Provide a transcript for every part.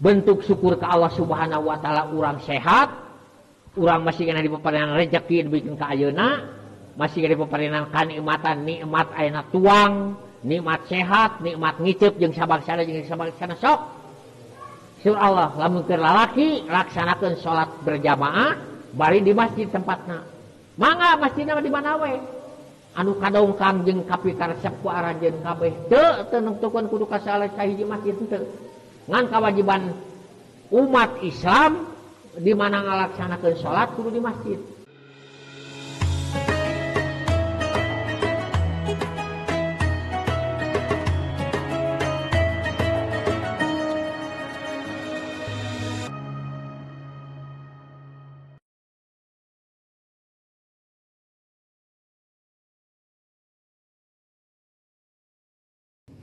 bentuk syukur ke Allah Subhanahu wa taala urang sehat, urang masih kena dipaparenan rezeki dibikin ka ayeuna, masih kena dipaparenan kanikmatan nikmat ayeuna tuang, nikmat sehat, nikmat ngiceup jeung sabagsana sok. Syukur Allah lamun keur lalaki laksanakeun salat berjamaah bari di masjid tempatna. Mangga masjidna di mana we? Anu kadongkang jeung kapikaresep ku aranjeun kabeh teu nentukeun kudu ka salah sahiji masjid teu. Ngan kewajiban umat Islam di mana ngalaksanakeun salat kudu di masjid.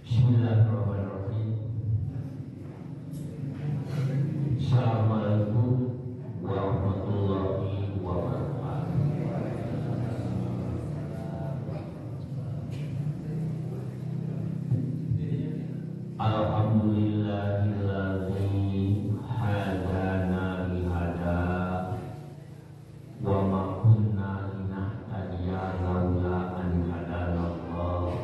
Bismillahirrahmanirrahim. Assalamualaikum warahmatullahi wabarakatuh. Alhamdulillahilladzi hadana li hada wa ma kunna linahtadiya laula an hadana Allah.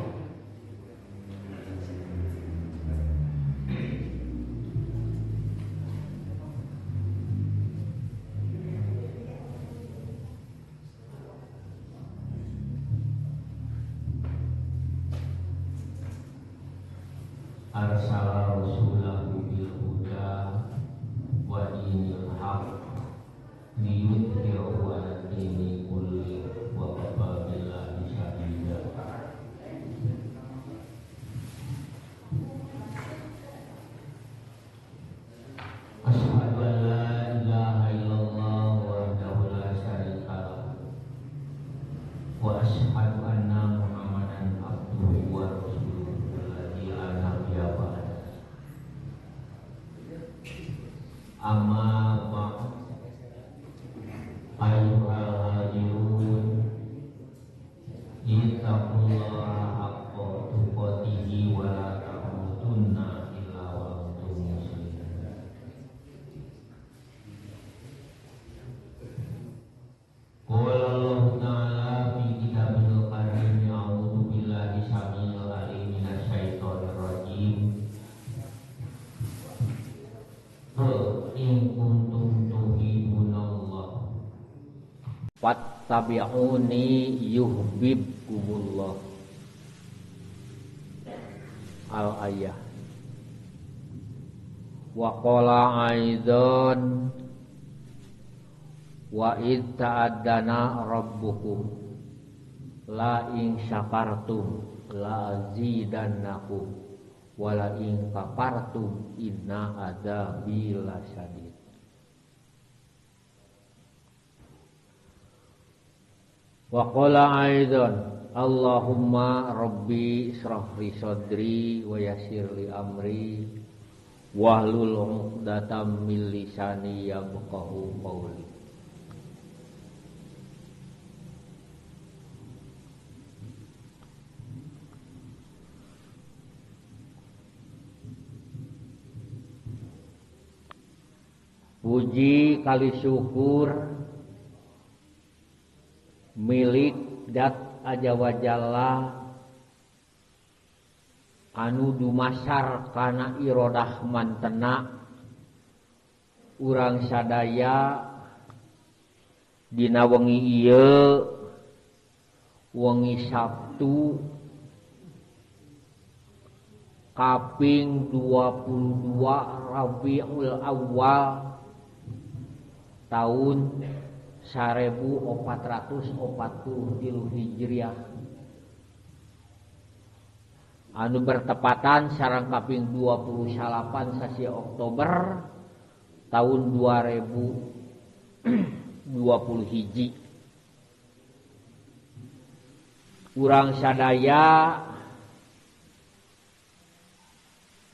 Arsala rasulahu bil huda wa dinil haq liyudhhirahu 'ala dini kulli wa kafa billahi shahida. Asyhadu an la ilaha illallah wahdahu la syarika lahu wa asyhadu anna Muhammadan abduhu wa rasuluhu alladzi la nabiyya ba'dahu. Amma ba'd, ayyuhal hadirun, ittaqullaha haqqa tuqatih wa la tamutunna illa wa antum muslimun. Qala Allah Ta'ala fi kitabil karim, a'udzu billahi samil alim minasy syaithanir rajim. In kuntum tuhibbunallah fattabi'uni yuhibbukumullah. Al-ayah. Wa qala aidan wa id ta'addana rabbukum la in syakartum la azidannakum wa la in kafartum inna adzabi lasyadid. Wa qala aidan Allahumma rabbi israh li sadri wa yassir li amri wahlul 'uqdatam min lisani yafqahu qawli. Puji kali syukur milik Dat Aja wa Jalla anu dumasar kana irodah mantena urang sadaya dina wengi ieu wengi Sabtu kaping 22 Rabiul Awal tahun 1440 Hijriah anu bertepatan sareng kaping 28 sasi Oktober tahun 2020 hiji. Urang sadaya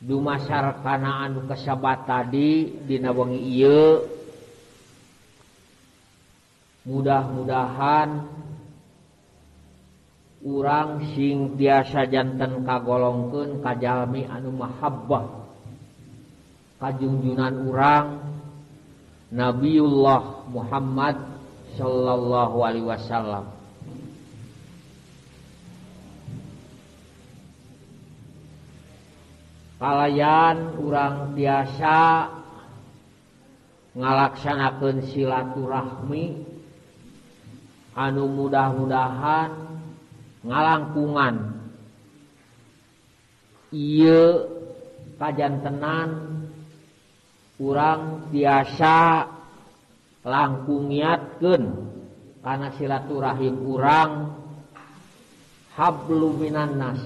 dumasar kana anu kasabat tadi dina wengi ieu mudah-mudahan urang sing tiasa janten kagolongkeun ka jalmi anu mahabbah kajungjunan urang Nabiullah Muhammad sallallahu alaihi wasallam. Kalayan urang biasa ngalaksanakeun silaturahmi anu mudah-mudahan ngalangkungan ieu kajantenan urang biasa langkung niatkeun kana silaturahim urang hablum minan nas.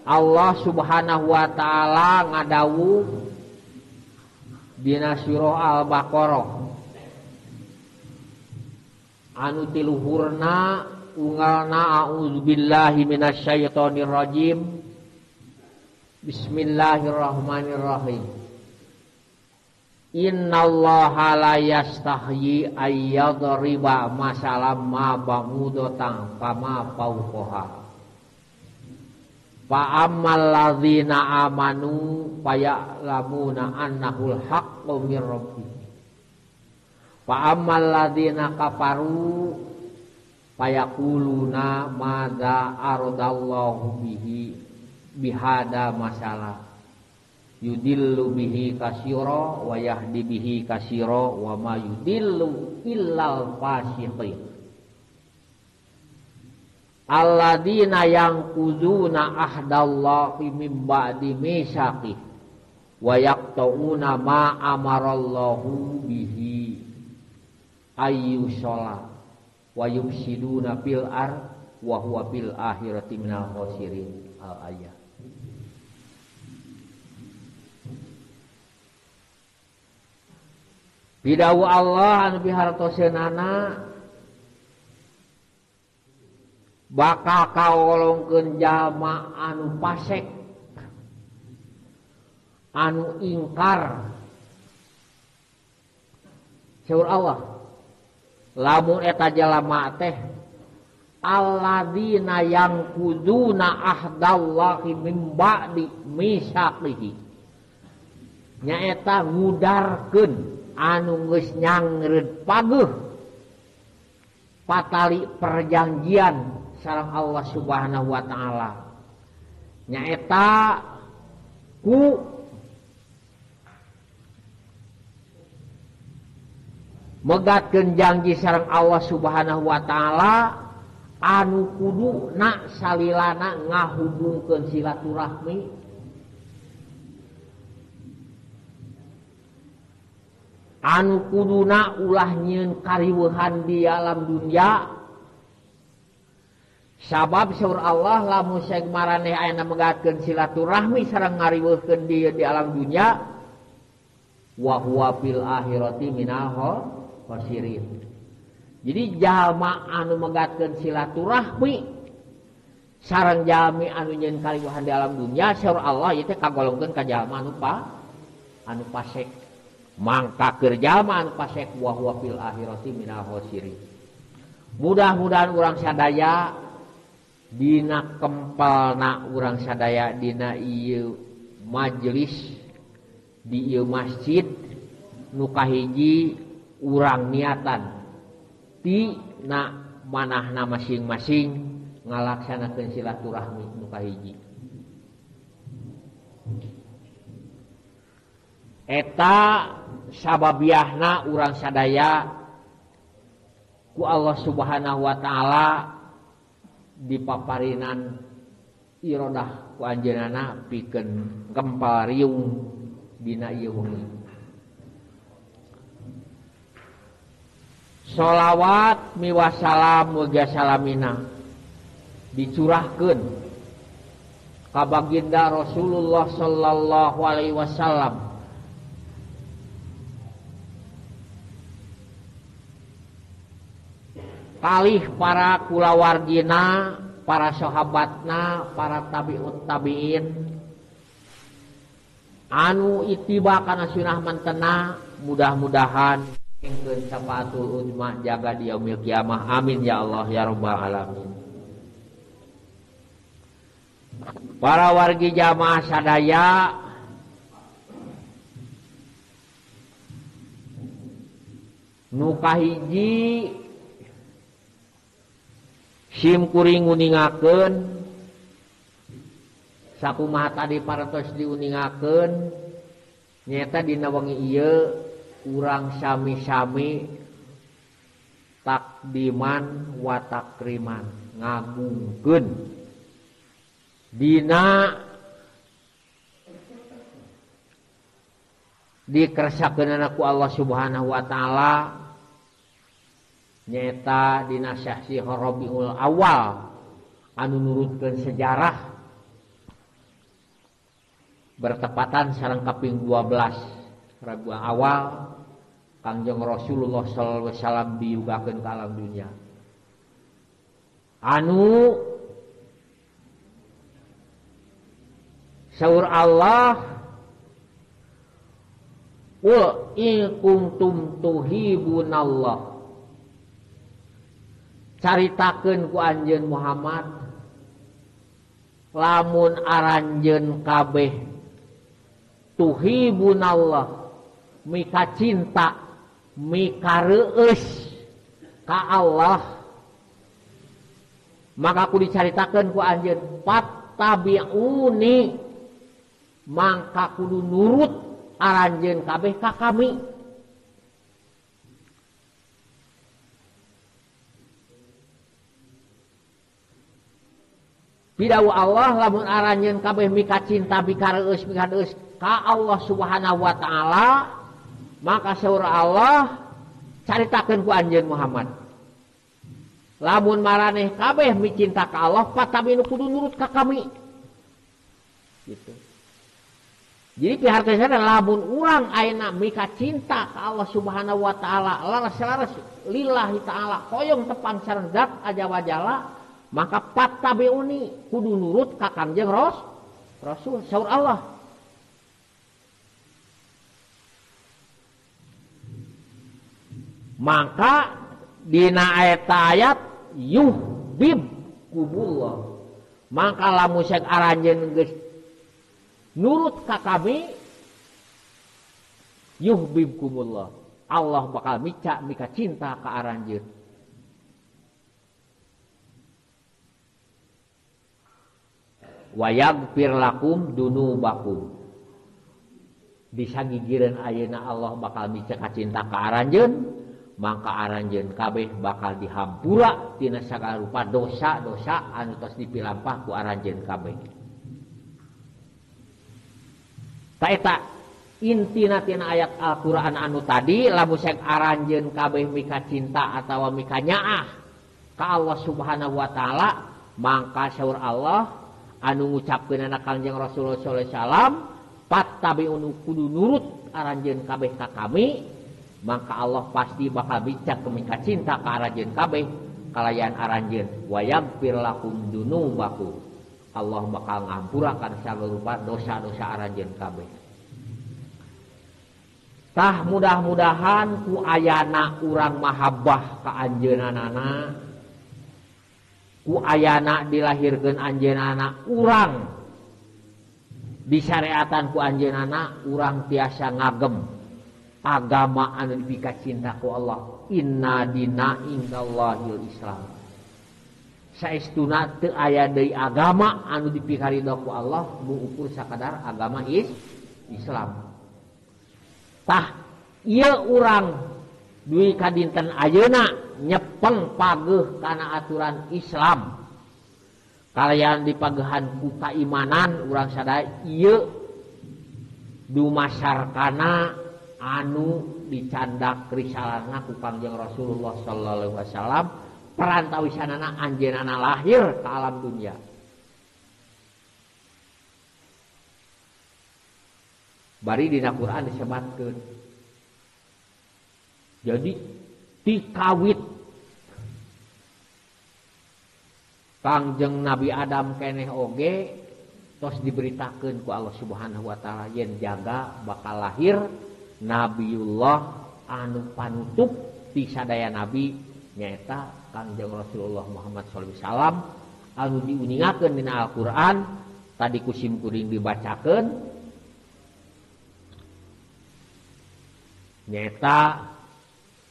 Allah Subhanahu wa taala ngadawuh dina surah Al-Baqarah anu tiluhurna unggalna a'udzubillahi minasyaitonir rajim. Bismillahirrahmanirrahim. Innallaha la yastahyi ayyadriba masalam ma ba'udatan fama fawqaha. Fa ammal ladzina amanu faya'lamuna annahul haqqu mir rabbihim. Fa ammal ladzina kafaru fayaquluna madza aradallahu bihi bihada masalah yudillu bihi katsira wa yahdi bihi katsira wa ma yudillu illal fasiqin. Alladzina yanquduna ahdallahi min ba'di mitsaqih wa yaqta'una ma amarallahu bihi ayyusala wa yufsiduna fil ard wa huwa fil akhirati minal khasirin. Al-ayat. Bidawu Allah anu bihartoseunana bakal kawolongkeun jalma anu pasek anu ingkar. Saur Allah lamun eta jalma teh alladzina yanquduna ahdallahi min ba'di mitsaqihi nyaeta ngudarkeun anu geus nyangreud pageuh patali perjanjian sareng Allah Subhanahu wa taala nyaeta ku megatkeun janji sareng Allah Subhanahu wa taala anu kudu na salilana ngahubungkeun silaturahmi anu kuduna ulah nyieun kariweuhan di alam dunya. Sabab saur Allah lamun saeng maraneh aya megatkeun silaturahmi sareng ngariweuhkeun di alam dunya wa huwa fil akhirati minal khasirin. Jadi jalma anu megatkeun silaturahmi sareng jalmi anu nyieun kariweuhan di alam dunya saur Allah ieu teh kagolongkeun ka jalma anu pasek. Mangka keur jalma anu pasek wa huwa fil akhirati minal khasirin. Mudah-mudahan urang sadaya dina kempalna urang sadaya dina ieu majelis di ieu masjid nu kahiji urang niatan ti na manahna masing-masing ngalaksanakeun silaturahmi nu kahiji eta sababiahna urang sadaya ku Allah Subhanahu wa taala dipaparinan irodah ku anjeunana pikeun kempal riung dina ieu wengi. Sholawat miwa salam muga salamina dicurahkeun ka baginda Rasulullah sallallahu alaihi wasallam kalih para kulawargina, para sahabatna, para tabi'ut tabi'in anu ittiba kana sunah mantena mudah-mudahan engkeun syafaatul uzma jaga di yaumil kiamah. Amin ya Allah ya rabbal alamin. Para wargi jamaah sadaya nu kahiji sim kuring nguningakeun sakumaha tadi parantos diuningakeun nyata dina wengi ieu urang sami-sami takdiman wa takriman ngagungkeun dina dikersakeunana ku Allah Subhanahu wa taala nyata dina Syahsi Rabiul Awal anu nurutkeun sejarah bertepatan sareng kaping 12 Rabiul Awal Kangjeng Rasulullah sallallahu alaihi wasallam diugakeun ka alam dunya anu saur Allah wa in kuntum tuhibunallah caritakeun ku anjeun Muhammad lamun aranjeun kabeh tuhibunallah mika cinta mika reueus ka Allah maka aku dicaritakeun ku anjeun fattabi'uni mangka kudu nurut aranjeun kabeh ka kami pidawu Allah lamun aranjeun kabeh mika cinta mika reueus ka Allah Subhanahu wa taala maka saur Allah caritakeun ku anjeun Muhammad lamun maraneh kabeh micinta ka Allah fatabinu kudu nurut ka kami gitu. Jadi pihartosna lamun urang ayeuna mika cinta ka Allah Subhanahu wa taala laras-laras lillahi taala koyong tepang sareng zat aja wajalla maka fattabiuni kudu nurut ka Kangjeng Rasul saur Allah maka dina ayat yuhibbukumullah maka lamun sek aranjeun geus nurut ka kami yuhibbukumullah Allah bakal mika cinta ka aranjeun wa yaghfir lakum dunubakum disagigireun ayeuna Allah bakal mika cinta ka aranjeun maka aranjeun kabeh bakal dihampura tina sagala rupa dosa-dosa anu tos dipilampah ku aranjeun kabeh. Ta eta intina tina ayat Al-Qur'an anu tadi lamun sek aranjeun kabeh mika cinta atawa mika nyaah ka Allah Subhanahu wa taala mangka saur Allah anu ngucapkeunana Kangjeng Rasulullah sallallahu alaihi wasallam fattabi'un kudu nurut aranjeun kabeh ka kami maka Allah pasti bakal bicak mika cinta ka aranjeun kabeh kalayan aranjeun wa yaghfir lakum dunubakum Allah bakal ngampurakan sagala rupa dosa-dosa aranjeun kabeh tah mudah-mudahan ku ayana urang mahabbah ka anjeunanana ku ayana dilahirkeun anjeunana urang disyariatan ku anjeunana urang tiasa ngagem agama anu dipika cinta ku Allah inna dina indallahil Islam saestuna teu aya deui agama anu dipikaridho ku Allah mu ukur sakadar agama Islam tah ieu urang duwi ka dinten ayeuna nyepeng pageuh kana aturan Islam kalayan dipageuhan ku kaimanan urang sadaya ieu dumasarkana anu dicandak risalahna ku Kangjeng Rasulullah sallallahu alaihi wasallam perantawisanana anjeunana lahir ke alam dunia bari dina Quran disebutkeun jadi tikawit Kangjeng Nabi Adam keneh oge tos diberitakeun ku Allah Subhanahu wa taala yen jaga bakal lahir Nabiullah anu panutup ti sadaya nabi nyaeta Kangjeng Rasulullah Muhammad sallallahu alaihi wasallam anu diuningakeun dina Al-Qur'an tadi kusim kuring dibacakeun nyata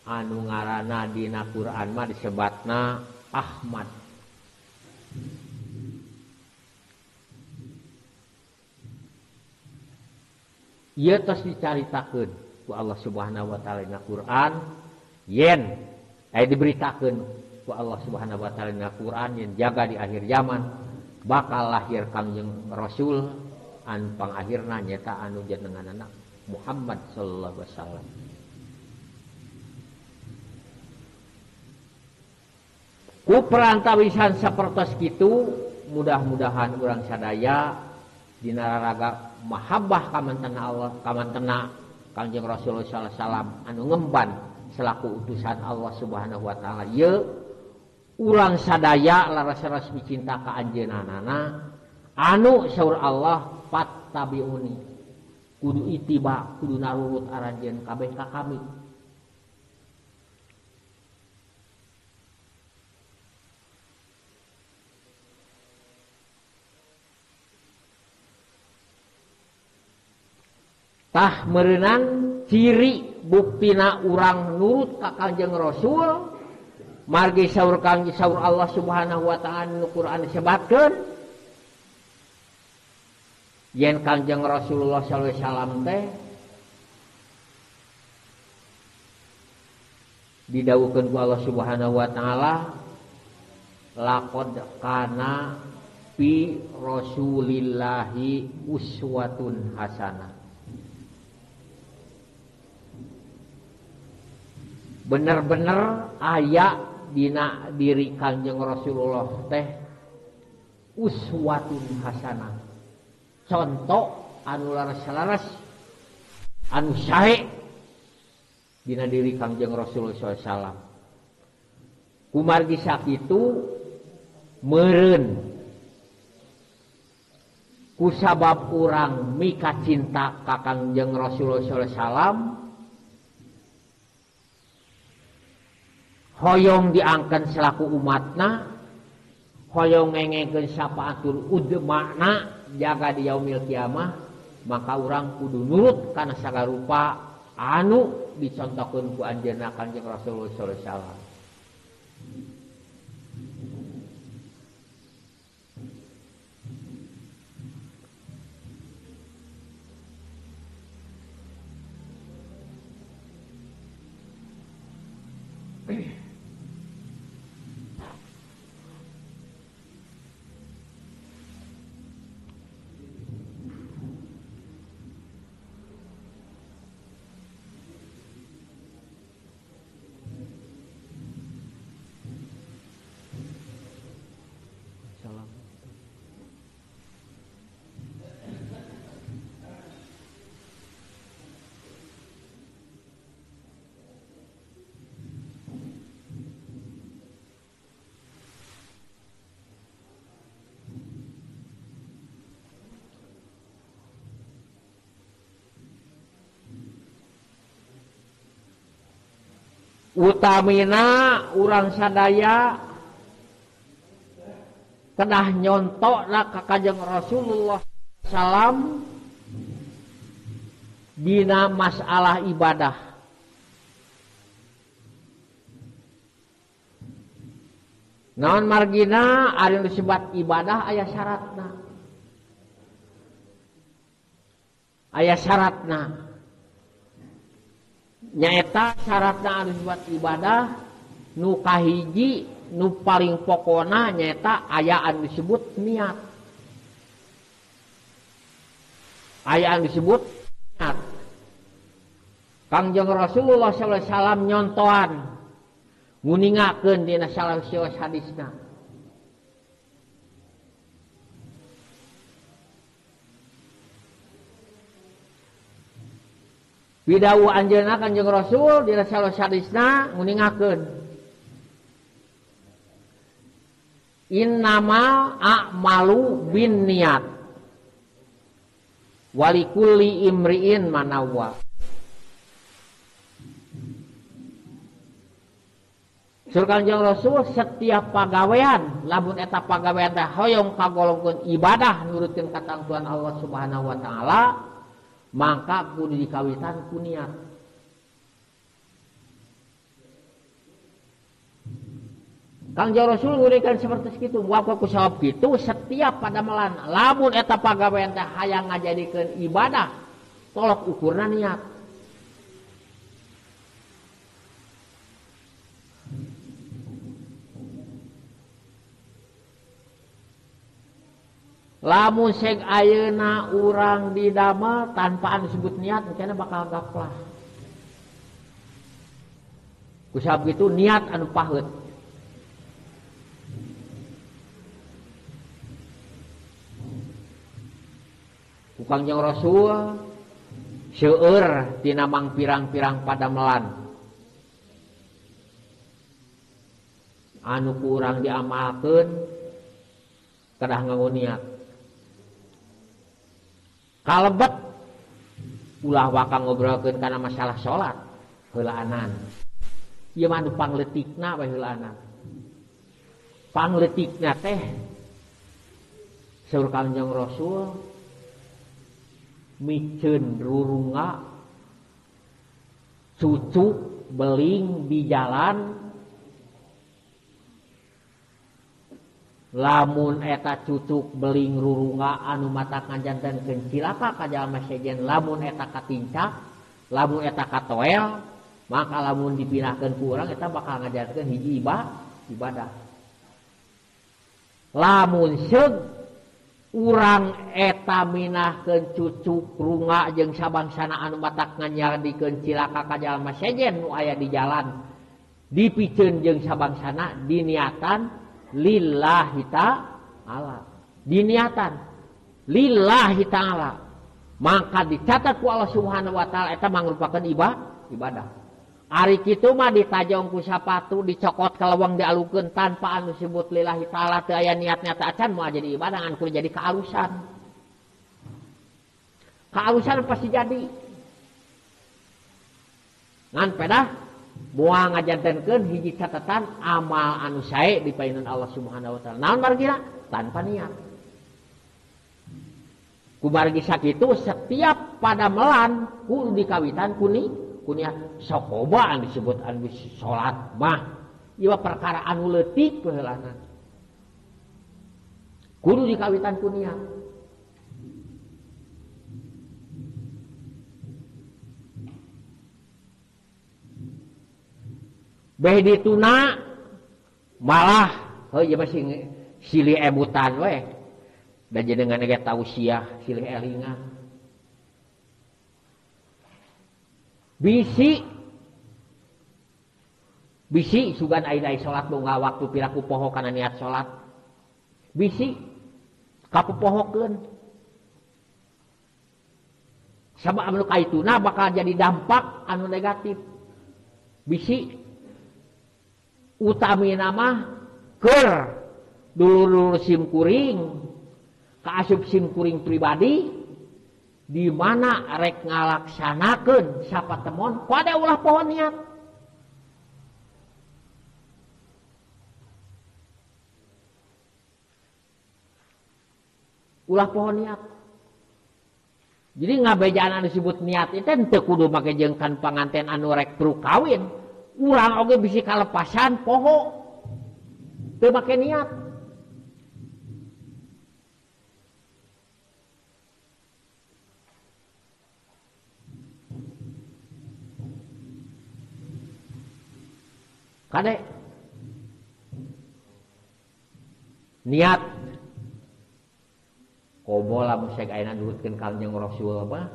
anu ngaranna dina Quran mah disebatna Ahmad. Ieu tos dicaritakeun ku Allah Subhanahu wa taala dina Quran yen diberitakeun ku Allah Subhanahu wa taala dina Quran yen jaga di akhir zaman bakal lahir Kangjeng Rasul an pangakhirna nyata anu jenenganna Muhammad sallallahu alaihi wasallam. Ku perantawisan sapertos kitu mudah-mudahan urang sadaya dina raraga mahabbah kamantena Allah kamantena Kangjeng Rasulullah sallallahu alaihi wasallam anu ngemban selaku utusan Allah Subhanahu wa taala ye urang sadaya laras-laras cinta ka anjeunana anu saur Allah fattabiuni kudu itiba kudu narurut aranjeun kabeh ka kami. Tah merenang ciri buktina urang nurut ka Kangjeng Rasul margi saur Allah Subhanahu wa taala nu Quran disebatkeun yen Kangjeng Rasulullah sallallahu alaihi wasallam teh didhawuhkeun ku Allah Subhanahu wa taala laqad kana fi rasulillahi uswatun hasanah. Bener-bener aya dina diri Kangjeng Rasulullah teh uswatun hasanah, contoh anu laras-laras anu sae dina diri Kangjeng Rasulullah SAW. Kumargi sakitu meureun kusabab urang mika cinta ka Kangjeng Rasulullah SAW hoyong diangkat selaku umatna, hoyong ngengekeun syafaatul udmana jaga di yaumil kiamah, maka urang kudu nurut kana sagarupa anu dicontohkeun ku anjeunna Kanjeng Rasulullah sallallahu alaihi wasallam. Utamina urang sadaya kedah nyontokna ka Kanjeng Rasulullah salam dina masalah ibadah. Naon margina ari disebut ibadah aya syaratna. Aya syaratna. Nyaeta syaratna anu buat ibadah nu kahiji nu paling pokona nyaeta aya anu disebut niat. Aya anu disebut niat. Kangjeng Rasulullah sallallahu alaihi wasallam nyontohan nguningakeun dina salah siji hadisna. Bidawu anjeunna Kanjeng Rasul dina salah hadisna nguningakeun innamal a'malu binniyat walikulli imri'in manawwa. Sur Kanjeng Rasul setiap pagawean lamun eta pagawean teh hoyong kagolongkeun ibadah nurutkeun katentuan Allah Subhanahu wa taala maka kudu dikawitan ku niat. Kanjeng Rasul ngurikan seperti itu waktu ku sabab kitu setiap padamelan lamun eta pagawean teh hayang ngajadikeun ibadah tolok ukurna niat. Lamun seg ayeuna urang didamel tanpa disebut niat mungkin bakal gaplah. Kusab gitu niat anu paheut. Ku Kanjeng Rasul seueur tina mang pirang-pirang padamelan anu ku urang diamalkeun kedah nganggo niat. Kalebet ulah waka ngobrolkeun kana masalah salat heulaanan. Ieu mah anu pangleutikna we heulaanan. Pangleutikna teh saur Kanjeng Rasul miceun rurunga cucuk beling di jalan lamun eta cucuk beling rurunga anu mata ngajantenkeun cilaka ka jalma sejen lamun eta katincak lamun eta katoel maka lamun dipindahkeun ku urang eta bakal ngajantenkeun hiji ibadah lamun seug urang eta minahkeun cucuk runga jeung sabangsana anu mata ngajadikeun cilaka ka jalma sejen nu aya di jalan dipikeun jeung sabangsana diniatan lillahi ta'ala diniatan lillahi ta'ala maka dicatat ku Allah Subhanahu wa taala eta mangrupakeun ibadah ari kitu mah ditajong ku sapatu dicokot ka leuweung dialukeun tanpa anu disebut lillahi ta'ala teu aya niatnya teh acan moal jadi ibadah ngan kudu jadi kaalusan pasti jadi ngan pedah moal ngajantenkeun hiji catatan amal anu sae di paeunaan Allah Subhanahu wa taala. Naon margina? Tanpa niat. Ku margi sakitu setiap padamelan kudu dikawitan ku niat. Sakoba anu disebut anu salat mah ieu perkara anu leutik heulanan. Kudu dikawitan ku niat. Beh dituna malah heuh masih silih ebutan we. Da jenengan ge tausiah silih elingan. Bisi sugan ai salat boga waktu piraku poho kana niat salat. Bisi kapopohokeun. Sabab anu kaituna bakal jadi dampak anu negatif. Bisi utamina mah keur dulur sim kuring kaasup sim kuring pribadi di mana rek ngalaksanakeun sapatemon pada ulah pohon niat jadi ngabejaan anu disebut niat itu teu kudu make jeung kan panganten anu rek pru kawin urang oge bisi kalepasan poho teu make niat kade niat kobola musek ayeuna nuhutkeun Kanjeng Rasul apa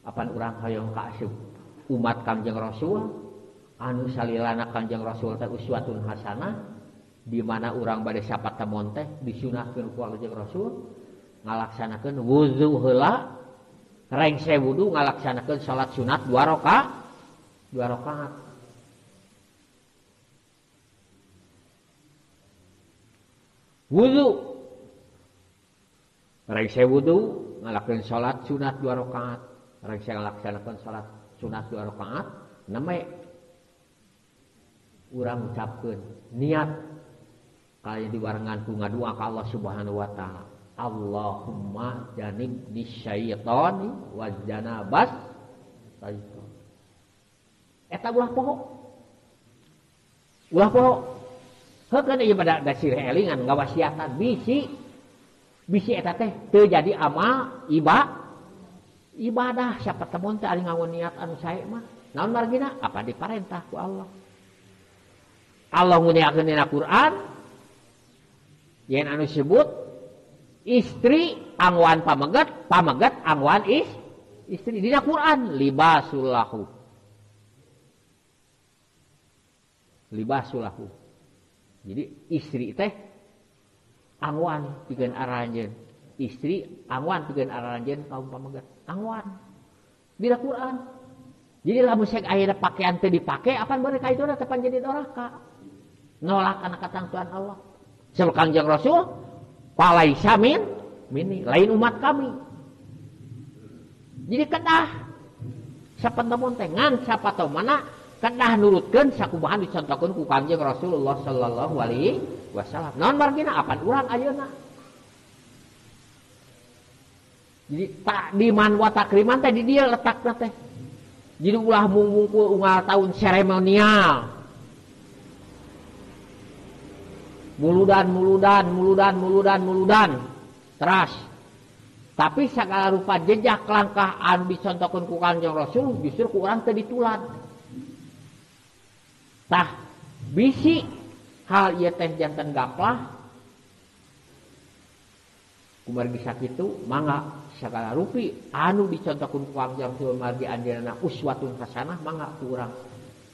apan urang hoyong kaasup umat Kanjeng Rasul anu salilana Kanjeng Rasul teh uswatun hasanah di mana urang bade sapatemon teh disunahkeun ku Kanjeng Rasul ngalaksanakeun wudu heula rengse wudu ngalaksanakeun salat sunat 2 rakaat wudu rengse wudu ngalaksanakeun salat sunat 2 rakaat rengse ngalaksanakeun salat sunat 2 rakaat neme urang ucapkeun niat kaya dibarengan ku ngadua ka Allah Subhanahu wa taala. Allahumma janib disyaitani wa janabas syaitan. Eta ulah poho. Ulah poho. Heukeun ieu pada dasir elingan ngawasiatan bisi eta teh teu jadi amal ibadah siapa temun teh ari ngawan niat anu sae mah. Naon margina? Apa diparentah ku Allah. Allah nguniakeun dina Quran yen anu sebut istri angwan pamegat angwan istri dina Quran libasul lahu. Jadi istri teh angwan pikeun aranjeun, istri angwan pikeun aranjeun kaum pamegat. Angwan dina Quran. Jadi lamun sek aya pakaian teu dipake apan beuneu ka ituna teh panjadi doraka. Nolak kana katentuan Allah. Sebab Kangjeng Rasul palaisa minni lain umat kami. Jadi kedah sapantemun teh ngan sapatau mana kedah nurutkeun sakumaha dicontohkeun ku Kangjeng Rasulullah sallallahu alaihi wasallam. Naon margina apan urang ayeuna. Jadi tak diman wa takriman teh di dieu letakna teh. Jadi ulah mungkul unggal tahun seremonial. Muludan. Teras. Tapi segala rupa jejak langkah anu dicontohkeun ku Kanjeng Rasul justru ku urang teu ditulan. Tah bisi hal ieu teh janten gaplah. Kumargi sakitu mangga segala rupi anu dicontohkeun ku Kanjeng Rasul margi anjeunna uswatun hasanah mangga ku urang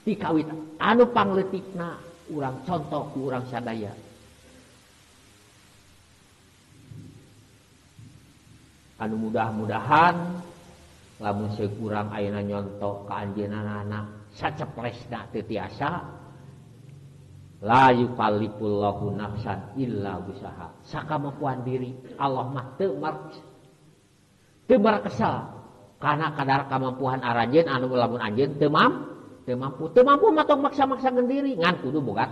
tikawit anu pangleutikna urang contoh ku urang sadaya. Anu mudah-mudahan lamun seuk urang ayeuna nyonto ka anjeunna saceplesna teu tiasa la yukallifullahu nafsan illa wusaha. Sakamampuan diri Allah mah teu markesal kana kadar kamampuan aranjeun anu lamun anjeun teu mampu mah tong maksa-maksakeun diri ngan kudu boga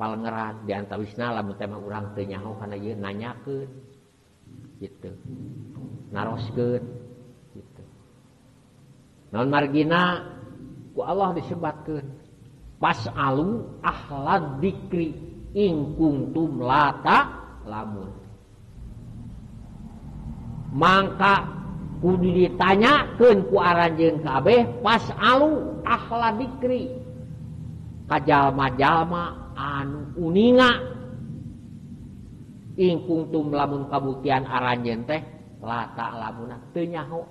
palengeran di antawisna lamun teh mah urang teu nyaho kana ieu nanyakeun gitu naroskeun gitu. Naon margina ku Allah disebatkeun pas'alu ahlad dzikri in kuntum la ta'lamun. Mangka kudu ditanyakeun ku aranjeun kabeh pas'alu ahlad dzikri ka jalma-jalma anu uninga in kuntum lamun kabuktian aranjeun teh la ta'lamuna teu nyaho.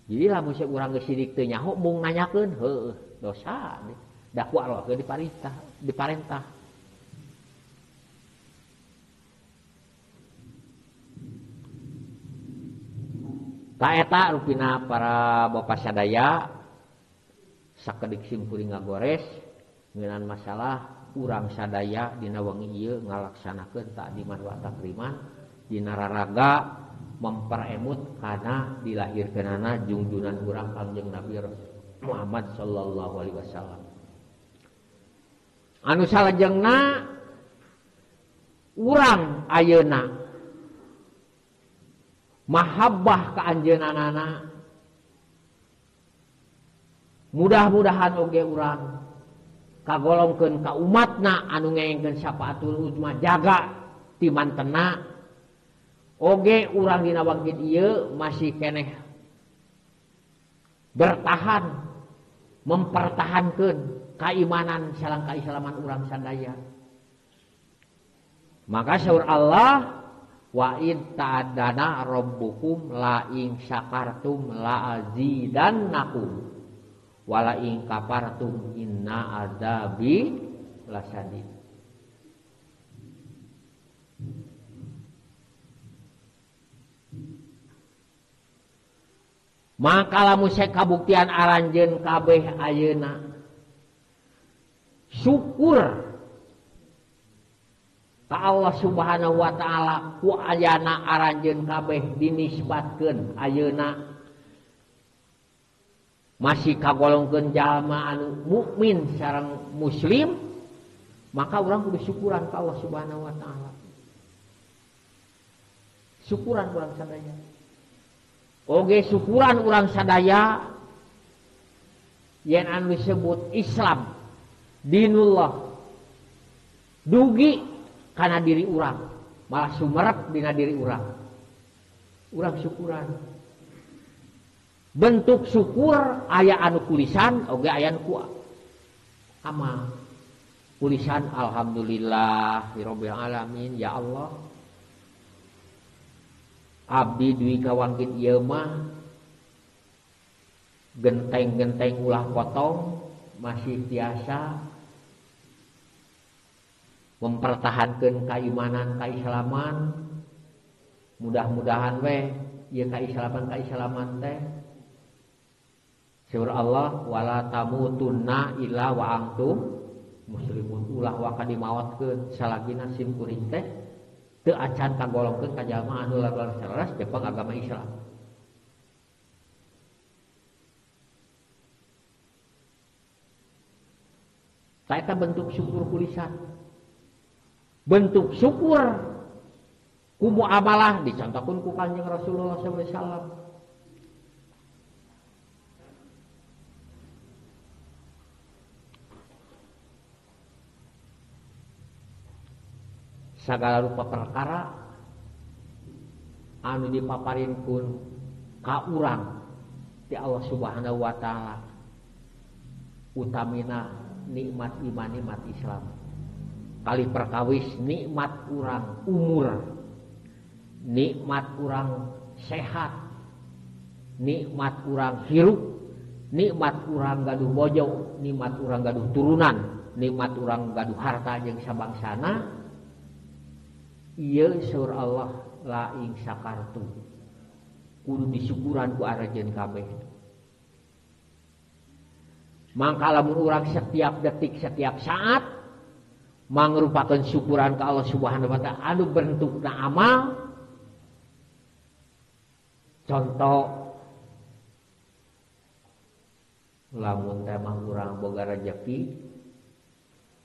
Jadi lamun sok urang geus sidik teu nyaho mung nanyakeun heueuh dosa da ku Allah ge diparentah. Ta eta rupina para bapa sadaya sakedik simkuring ngagores ngeunaan masalah urang sadaya dina wengi ieu ngalaksanakeun ta'diman wa takriman dina raraga memperemut kana dilahirkeunana junjunan urang Kanjeng Nabi Muhammad sallallahu alaihi wasallam. Anu salajengna urang ayeuna mahabbah ka anjeunanana mudah-mudahan oge urang kagolongkeun ka umatna anu ngengkeun syafaatul uzma jaga ti mantena oge urang dina wangkit ieu masih keneh bertahan mempertahankeun keimanan sareng kaislaman urang sadaya. Maka saur Allah wa id ta'adana rabbukum la in syakartum la azidannakum wala in kafartum inna adzabi lasadid. Maka lamun sek kabuktian aranjeun kabeh ayeuna syukur ka Allah Subhanahu wa taala ku ayana aranjeun kabeh dinisbatkeun ayeuna masih kagolongkeun jalma anu mukmin sareng muslim, maka urang kudu syukuran ka Allah Subhanahu wa taala. Syukuran urang sadaya. Oge syukuran urang sadaya yen anu disebut Islam, dinullah, dugi kana diri urang, malah sumerep dina diri urang. Urang syukuran. Bentuk syukur aya anu tulisan, oge aya anu ku amal. Tulisan alhamdulillahirabbil alamin, ya Allah. Abdi duwi kawangkin ieu mah genteng-genteng ulah potong masih tiasa mempertahankan keimanan keislaman. Mudah-mudahan we ieu keislaman teh syukur Allah wala tamutunna illa wa antum muslimun, ulah wa kadimawatkeun salagina sim kuring teh teu acan kagolongkeun ka jalma anu laras saras jepang agama Islam. Eta bentuk syukur kulisan. Bentuk syukur ku muamalah dicontohkeun ku Kanjeng Rasulullah sallallahu alaihi wasallam. Sagala rupa perkara anu dipaparinkeun ka urang ti Allah Subhanahu wa taala, utamina nikmat iman, nikmat Islam. Kali perkawis nikmat urang umur, nikmat urang sehat, nikmat urang hirup, nikmat urang gaduh bojo, nikmat urang gaduh turunan, nikmat urang gaduh harta jeung sabangsana. Ieu saur Allah laing sakartu kudu disyukuran ku arajeun kabeh. Mangka lamun urang setiap detik setiap saat mangrupakeun syukuran ka Allah Subhanahu wa taala anu bentukna amal. Contoh lamun teh mah urang boga rezeki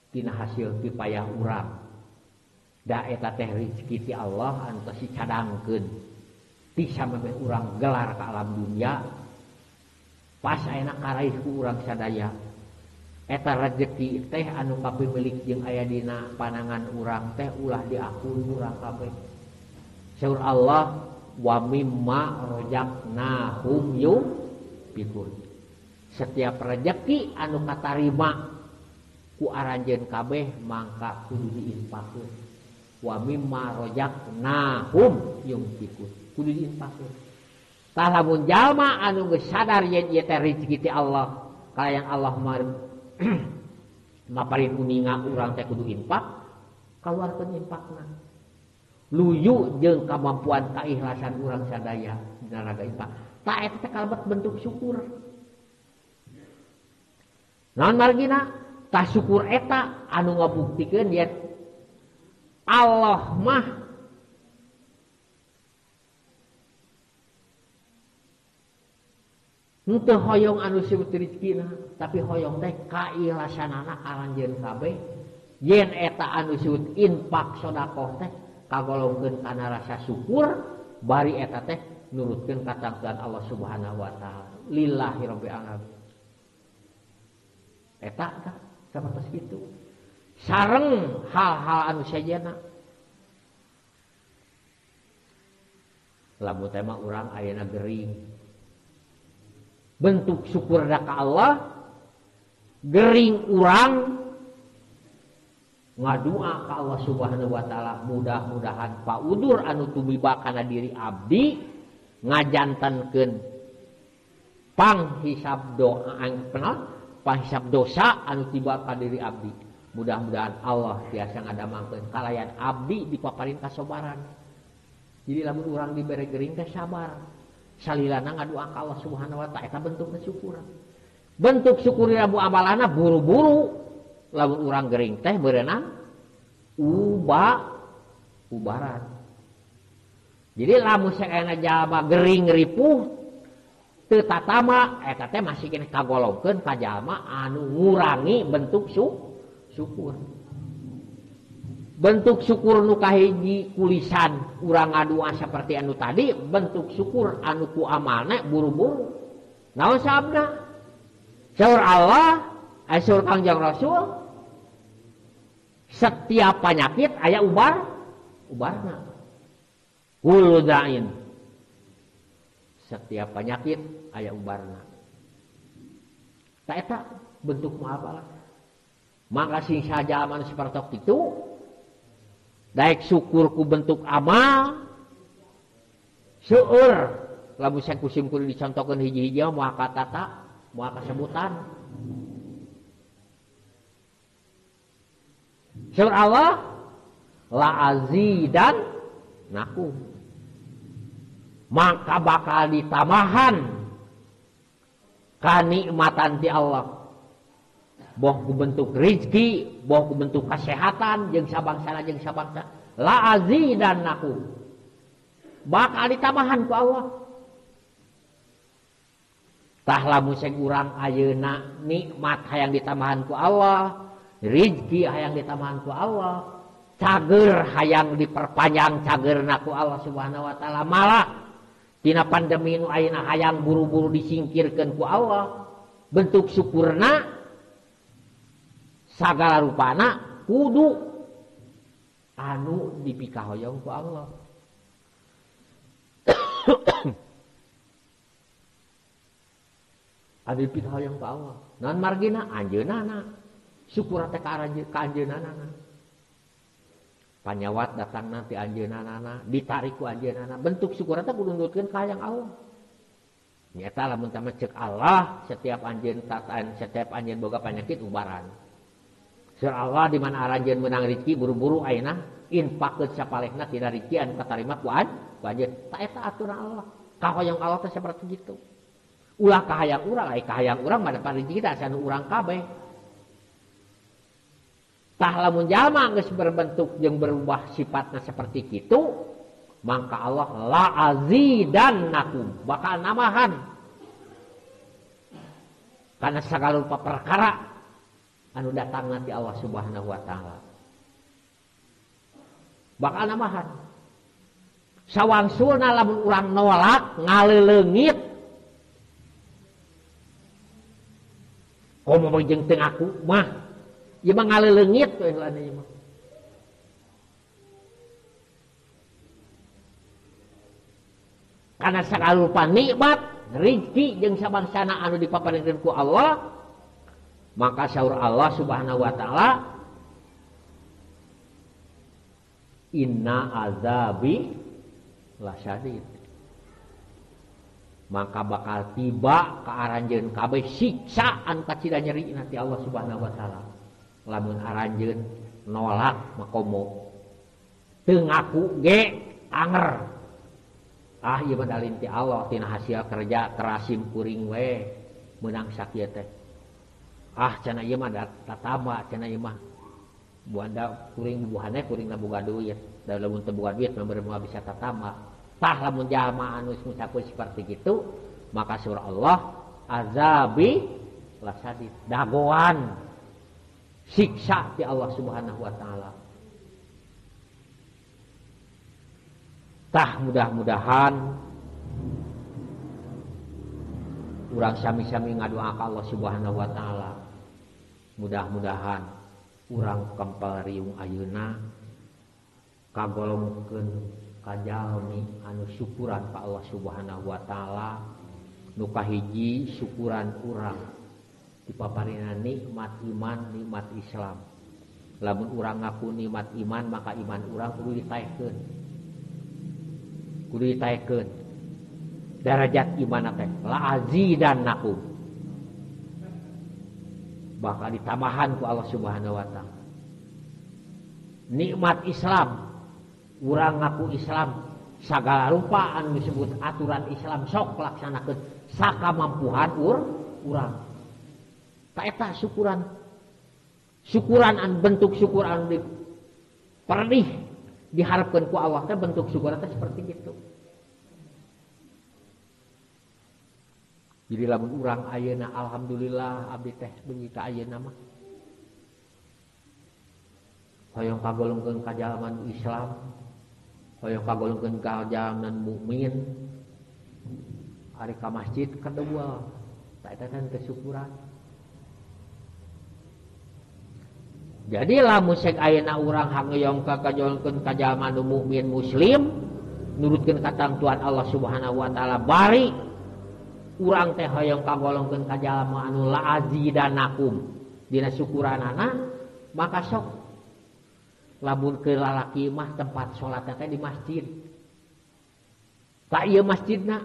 tina hasil ti payah urang. Da eta teh rezeki ti Allah anu tos dicadangkeun ti samemeh urang gelar ka alam dunia pas ayeuna karaih ku urang sadaya. Eta rezeki teh anu kapimilik jeung aya dina panangan urang teh ulah diakui urang kabeh. Saur Allah wa mimma razaqnahum yunfiqun. Setiap rezeki anu katarima ku aranjeun kabeh mangka kudu diinfakkeun. Wa mimma razaqnahum yunfiqun, kudu diinfakkeun. Tah lamun jalma anu geus sadar yen ieu teh rezeki ti Allah, kalayan Allah maparin uninga urang teh kudu infak, kaluarkeun infakna. Luyu jeung kamampuan kaikhlasan urang sadaya dina raga infak. Tah eta teh kalebet bentuk syukur. Naon margina? Tah syukur eta anu ngabuktikeun yen Allah mah henteu hoyong anu sibut rezekina, tapi hoyong teh kaikhlasanana aranjeun kabeh. Yen eta anu sibut infak sedekah teh kagolongkeun kana rasa syukur, bari eta teh nurutkeun katangkeun Allah Subhanahu wa taala. Lillahi rabbil alamin. Eta tah sapertos kitu. Sareng hal-hal anu sajana. Lamun teh mah urang ayeuna gering. Bentuk syukur ka Allah, gering urang ngadua ka Allah Subhanahu wa taala, mudah-mudahan paudur anu tumiba kana diri abdi ngajantenkeun panghisab doa panghisab dosa anu tiba ka diri abdi. Mudah-mudahan Allah tiasa ngadamangkeun kalayan abdi dipaparin kasabaran. Jadi lamun urang dibere gering teh sabar. Salilana ngadua ka Allah Subhanahu wa taala eta bentuk syukuran. Bentuk syukur rabu amalana buru-buru. Lamun urang gering teh berenang ubaran. Jadi lamun saeuna jalma gering ripuh teu tatama eta teh masih kena kagolongkeun ka jalma anu ngurangi bentuk syukur. Bentuk syukur nu kahiji kulisan urang ngadua seperti anu tadi, bentuk syukur anu ku amalna buru-buru. Naon sabda? Saur Allah, saur Kangjeng Rasul, setiap penyakit aya ubarna. Kullu da'in. Setiap penyakit aya ubarna. Ta eta bentuk apa? Maka sing saja aman seperti itu, daek syukur ku bentuk amal, seueur lamun saya kusim kudu dicontohkeun hiji-hiji moal katata, moal kasebutan. Seur Allah la azidan nakum. Maka bakal ditamahan kanikmatan ti Allah. Boh ku bentuk rezeki, boh ku bentuk kesehatan jeung sabangsana jeung sabangsa. La azidan nakum. Bakal ditamahan ku Allah. Tah lamun sing urang ayeuna nikmat hayang ditamahan ku Allah, rezeki hayang ditamahan ku Allah, cager hayang diperpanjang cagerna ku Allah Subhanahu wa taala, malah tina pandemi nu ayeuna hayang buru-buru disingkirkeun ku Allah. Bentuk syukurna sagala rupana kudu anu dipikahoyong ku Allah. Adi pitahoyong ku Allah. Naon margina anjeunana. Syukur teh ka anjeunana. Panyawat datang nanti anjeunana, ditarik ku anjeunana. Bentuk syukur teh kudu nurutkeun ka hayang Allah. Nyata lamun teh cek Allah, setiap anjeun boga penyakit ubaran. Seur Allah di mana aranjeun meunang rezeki buru-buru ayeuna infaqkeun sapalehna tina rezeki anu katarima ku anjeun. Ta eta aturan Allah. Kahoyong Allah teh seperti gitu. Ulah kahayang urang, kahayang urang mah dapat rezeki teh anu urang kabeh. Tah lamun jalma geus berbentuk jeung berubah sifatna seperti kitu, maka Allah la azidannakum, bakal namahan. Karena sagala rupa perkara anu datang nanti Allah Subhanahu wa taala. Bakal namahan. Sawangsulna lamun urang nolak ngaleulengit komo jeung teu aku mah ieu mah ngaleulengit we heulana ieu mah. Kana sagala rupa nikmat, rezeki jeung sabangsana anu dipaparinkeun ku Allah, maka saur Allah Subhanahu wa taala, inna azabi lasyadid. Maka bakal tiba ka aranjeun kabeh siksaan kacida nyeri nanti Allah Subhanahu wa taala. Lamun aranjeun nolak makomo. Teu ngaku ge anger. Ah ieu mah dalin ti Allah tina hasil kerja kerasim kuring we meunang sakieu teh. Ah cenah ieu mah tatama cenah ieu mah. Buanda kuring bubuhanna kuringna boga duit. Da lamun teu boga duit mah bisa tatama. Tah lamun jalma anu ngucapkeun seperti kitu, maka surah Allah azabi lasadid, dagoan siksa ti Allah Subhanahu wa taala. Tah mudah-mudahan urang sami-sami ngadoa ka Allah Subhanahu wa taala. Mudah-mudahan urang kempel riung ayeuna kagolongkeun kajalmi anu syukuran ka Allah Subhanahu wa taala. Nu kahiji syukuran urang dipaparina nikmat iman, nikmat Islam. Lamun urang ngaku nikmat iman, maka iman urang kudu ditaekeun. Kudu ditaekeun. Darajat iman teh la azidannakum. Bakal ditamahan ku Allah Subhanahu wa taala. Nikmat Islam, urang ngaku Islam, sagala rupa anu disebut aturan Islam sok laksanakeun sakamampuhan urang. Ta eta syukuran. Syukuran an bentuk syukur anu pernah diharapkeun ku Allah teh bentuk syukur teh seperti itu. Jadi lamun urang ayeuna alhamdulillah abdi teh dugi ka ayeuna mah hoyong kagolongkeun ka jalan Islam, hoyong kagolongkeun ka jalan mukmin, ari ka masjid kedua tak eta kan kesyukuran. Jadi lamun sek ayeuna urang hangeuyong ka kagolongkeun ka jalan mukmin muslim nurutkeun ka Tuhan Allah Subhanahu wa taala bari urang teh hoyong kagolongkeun ka jalma anu la'azidanakum dina syukuranana maka sok lamun ke lalaki mah tempat salatna teh di masjid ka ieu masjidna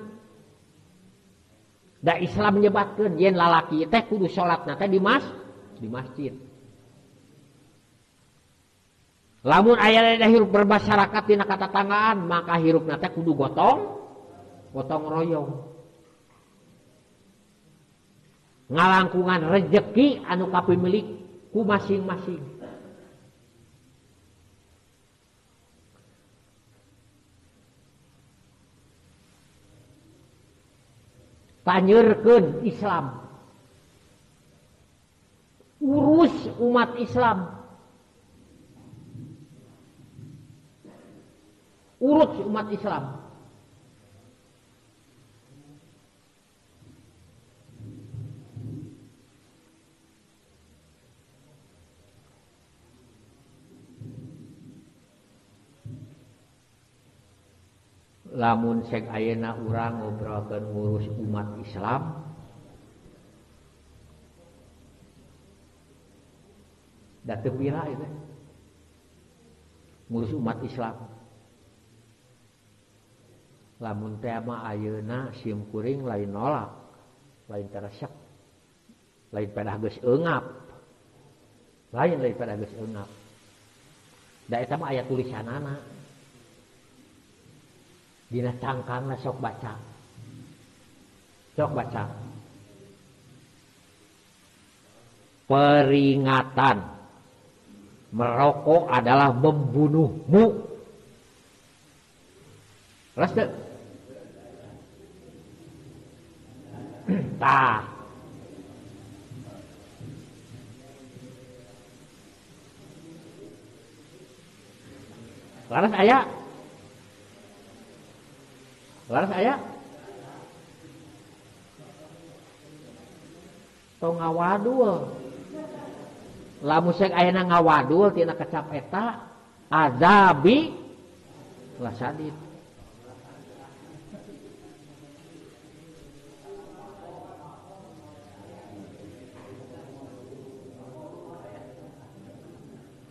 da Islam nyebatkeun yen lalaki teh kudu salatna teh di masjid. Lamun aya hirup bermasyarakat dina katatanggaan maka hirupna teh kudu gotong royong. Ngalangkungan rejeki anu kapimilik ku masing-masing. Panyeurkeun Islam. Urus umat Islam. Urus umat Islam. Lamun sek ayeuna urang ngobrolkeun ngurus umat Islam da teu pira itu ngurus umat Islam. Lamun teh mah ayeuna sim kuring lain nolak, lain teresep, lain pada geus eungap, lain pada geus eungap. Da eta mah aya tulisanana. Dina cangkangna sok baca. Peringatan merokok adalah membunuhmu. Terus teu? Tah. Laras aya? Tong ngawadul. Lamun sek ayeuna ngawadul tina kecap eta azabi lasadid.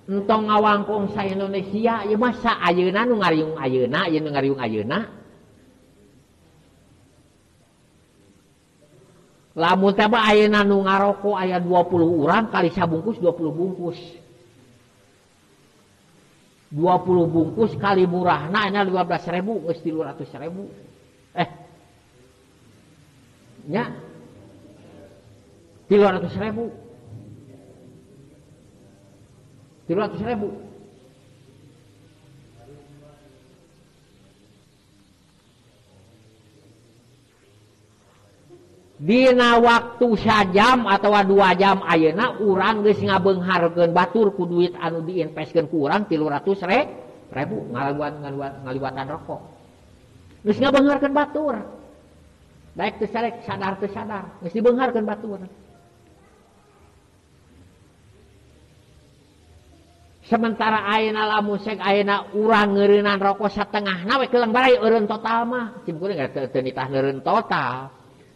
Entong ngawangkung sa Indonesia ieu mah sa ayeuna nu ngariung ayeuna, ieu nu ngariung ayeuna. Lamun teh mah ayeuna nu ngaroko aya 20 urang kali sabungkus 20 bungkus. 20 bungkus kali murahna aya 15.000 geus 300.000. Nya 300.000. 300.000. Dina waktu sajam atau 2 jam ayeuna urang geus ngabeungharkeun batur ku duit anu diinvestkeun ku urang 300.000 ngaliwatan rokok. Geus ngabeungharkeun batur. Daek teu sarek sadar teu sadar geus dibeungharkeun batur. Sementara ayeuna lamun sek ayeuna urang ngeureunnan rokok satengahna we keulang barai eureun total mah. Cim kuring teu nitah neureun total.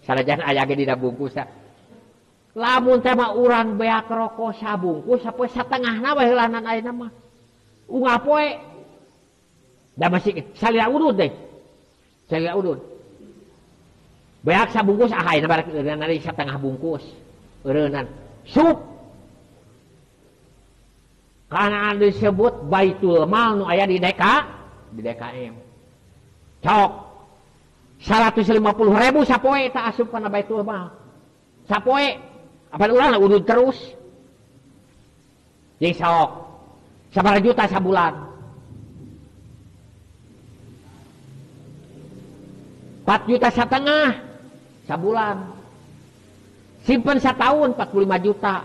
Sanajan aya ge dina bungkus. Lamun teh mah urang beak rokok sabungkus sapoe satengahna we heulanan ayeuna mah. Ungap we. Da masih salira udud deh. Salira udud. Beak sabungkus ayeuna barak eureunnan ari satengah bungkus. Eureunnan sup. Karena disebut Baitul Mal nu aya di DKM. Cok. 150.000 sapoe tak asup kana Baitul Mal. Sapoe apa urang udud terus. Jeung sok. Sabaraha juta sabulan? 4,5 juta sabulan. simpen setahun 45 juta.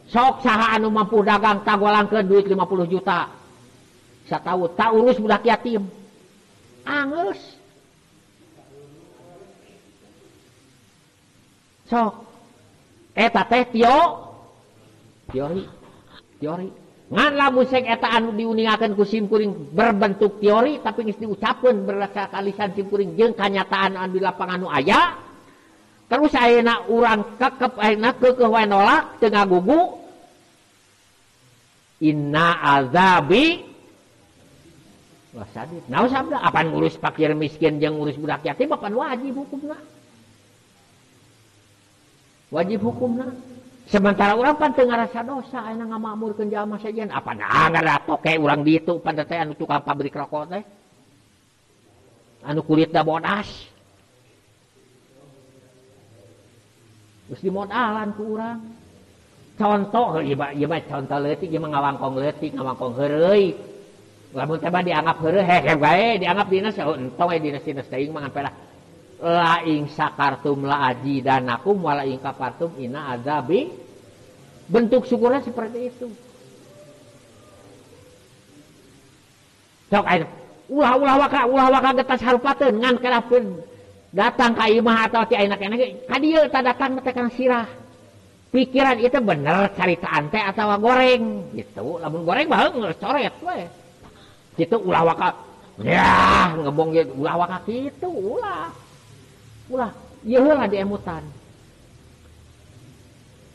Sok saha anu mampu dagang tagolangkeun duit 50 juta. Setahun tak urus budak yatim. Angeus. Sok. Eta teh teori. Ngan lamun sek eta anu diuningakeun ku simkuring berbentuk teori tapi geus diucapkeun berdasarkan lisan simkuring jeung kanyataan anu di lapangan anu aya. Terus ayeuna urang kekep ayeuna keukeuh wae nolak teu ngagugu. Inna azabi wasadid. Naon sabda? Apaan ngurus fakir miskin jeung ngurus budak yatim apaan wajib hukumna? Wajib hukumna. Sementara urang pan teu ngarasa dosa ayeuna ngamakmurkeun jalma sajian. Apaan ngara toke urang ditu pan teh anu tukang pabrik rokok teh. Anu kulitna bodas. Terus dimodalan ku urang. Contoh, ieu mah contoh leutik, ieu mah ngawangkong leutik, ngawangkong heureuy. Lamun teh dianggap heureuy, heh bae dianggap dina saha entong dina sinas teuing mah ngampela. La ing sakartum la ajidanakum wala ing kafartum inna azabi. Bentuk syukurnya seperti itu. Sok ayeuna ulah waka getas harupateun ngan karapeun datang ka imah atau ti ayeuna keneh ka dieu ta datang teh kana sirah. Pikiran itu bener caritaan teh atawa goreng gitu. Lamun goreng mah geus coret we. Kitu ulah waka. Ya, ngomong ge ulah waka kitu ulah. Ieu heula diemutan.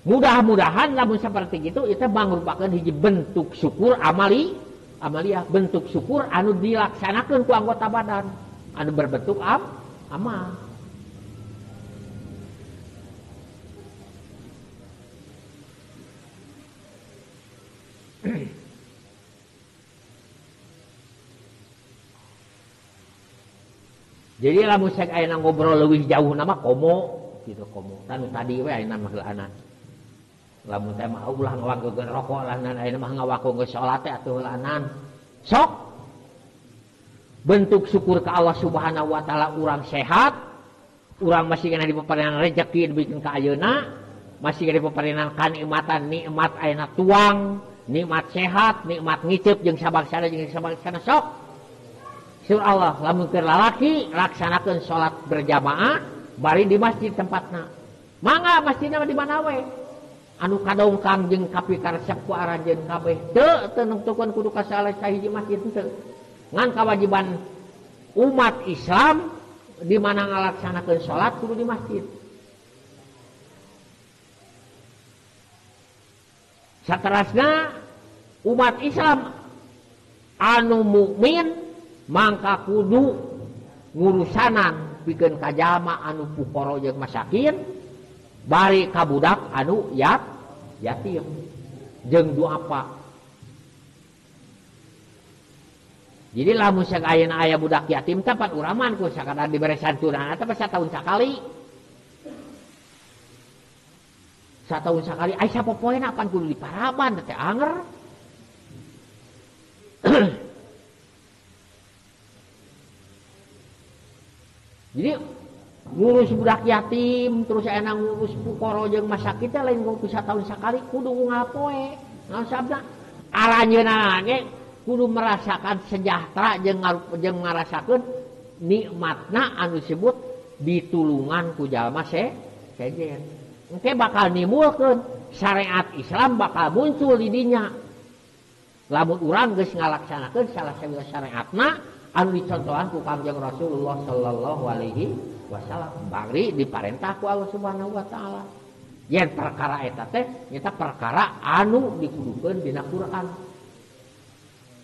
Mudah-mudahan lamun saperti kitu itu mangrupakeun hiji bentuk syukur amaliyah bentuk syukur anu dilaksanakeun ku anggota badan anu berbentuk amal. Jadi lamun sek ayeuna ngobrol leuwih jauh nama komo gitu komo. Tanu tadi we ayeuna mah heulaanan. Lamun teh mah ulah ngawangkeun rokok lahanan ayeuna mah ngawakukeun salat teh atuh heulaanan. Sok bentuk syukur ke Allah Subhanahu wa taala urang sehat, urang masih kena dipaparenan rezeki dibikeun ka ayeuna, masih kena dipaparenan kanikmatan nikmat ayeuna tuang, nikmat sehat, nikmat ngiceup jeung sabagsana sok. Surah Allah, lamun keur lalaki laksanakeun salat berjamaah bari di masjid tempatna. Mangga masjidna di mana we? Anu kadongkang jeung kapikaresep ku arajeun kabeh. Teu nungtukeun kudu ka salah sahiji masjid teu. Ngan kewajiban umat Islam di mana ngalaksanakeun salat kudu di masjid. Saterasna umat Islam anu mukmin mangka kudu ngurusanan pikeun ka jalma anu fuqara jeung masakin bari ka budak anu yatim jeung duafa. Jadi lamun sek ayeuna aya budak yatim teh pan uraman ku sakadar dibere santunan teh satahun sakali. Satahun sakali aya sapopoena pan kudu diparaban teh anger. Jadi ngurus budak yatim terus enak ngurus fuqara jeung masakin teh lain kudu satahun sakali kudu ngapoe. Naon sabda? Aranjeunna ge kudu merasakan sejahtera jeung ngarasakeun nikmatna anu disebut ditulungan ku jalma sejen. Engke bakal nimulkeun syariat Islam bakal muncul di dinya. Lamun urang geus ngalaksanakeun salah sawila syariatna anu dicontohan ku Kangjeng Rasulullah sallallahu alaihi wasallam bari diparentah ku Allah Subhanahu wa taala. Yen perkara eta teh nyata perkara anu dikudukeun dina Quran.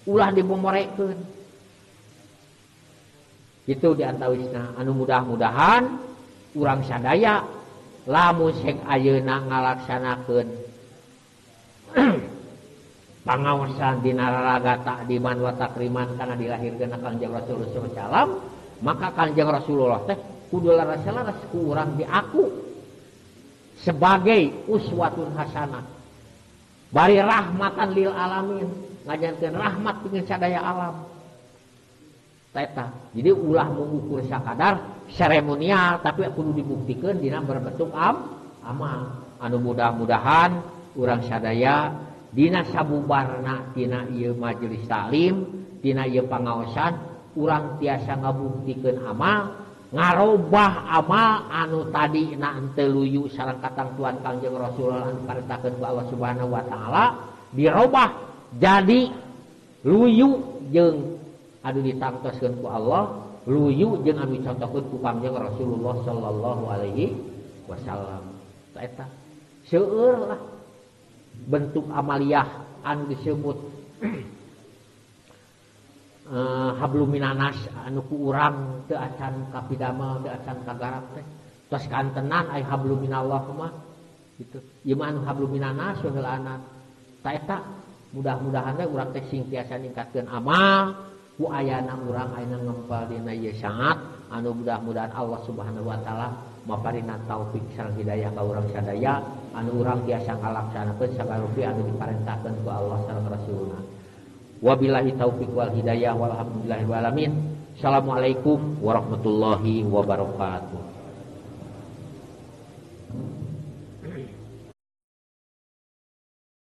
Ulah dibomorekeun. Itu di antawisna anu mudah-mudahan urang sadaya lamun sek ayeuna ngalaksanakeun pangaosan dina raraga takdiman wa takriman kana dilahirkeun Kangjeng Rasulullah sallallahu alaihi wasallam, maka Kangjeng Rasulullah teh kudu laras-laras ku urang diaku sebagai uswatun hasanah. Bari rahmatan lil alamin, ngajankeun rahmat pikeun sadaya alam. Eta. Jadi ulah mengukur sakadar seremonial tapi kudu dibuktikan dina berbentuk amal anu mudah-mudahan urang sadaya dina sabubarna tina ieu majelis taklim tina ieu pangaosan urang tiasa ngabuktikeun amal ngarobah amal anu tadi na henteu luyu sareng katangtuan Kangjeng Rasulullah anu parentakeun ku Allah Subhanahu wa taala dirobah jadi luyu jeung anu ditangtoskeun ku Allah luyu jeung anu dicontohkeun ku Kangjeng Rasulullah sallallahu alaihi wasallam. Eta seueur lah bentuk amaliyah anu disebut hablum minanas anu ku urang teu acan kapidamel teu acan kagarap teh tos kantenan aya hablum minallah mah gitu ieu mah anu hablum minanas heulaanan ta eta mudah-mudahan we urang teh sing tiasa ningkatkeun amal ku ayana urang ayeuna ngempal dina ieu syahat anu mudah-mudahan Allah Subhanahu wa taala maparingan taufik sareng hidayah ka urang sadaya anu urang tiasa ngalaksanakeun sagarupi anu diparentahkeun ku Allah sareng Rasulna. Wabillahi taufiq wal hidayah walhamdulillahi wal alamin. Assalamualaikum warahmatullahi wabarakatuh.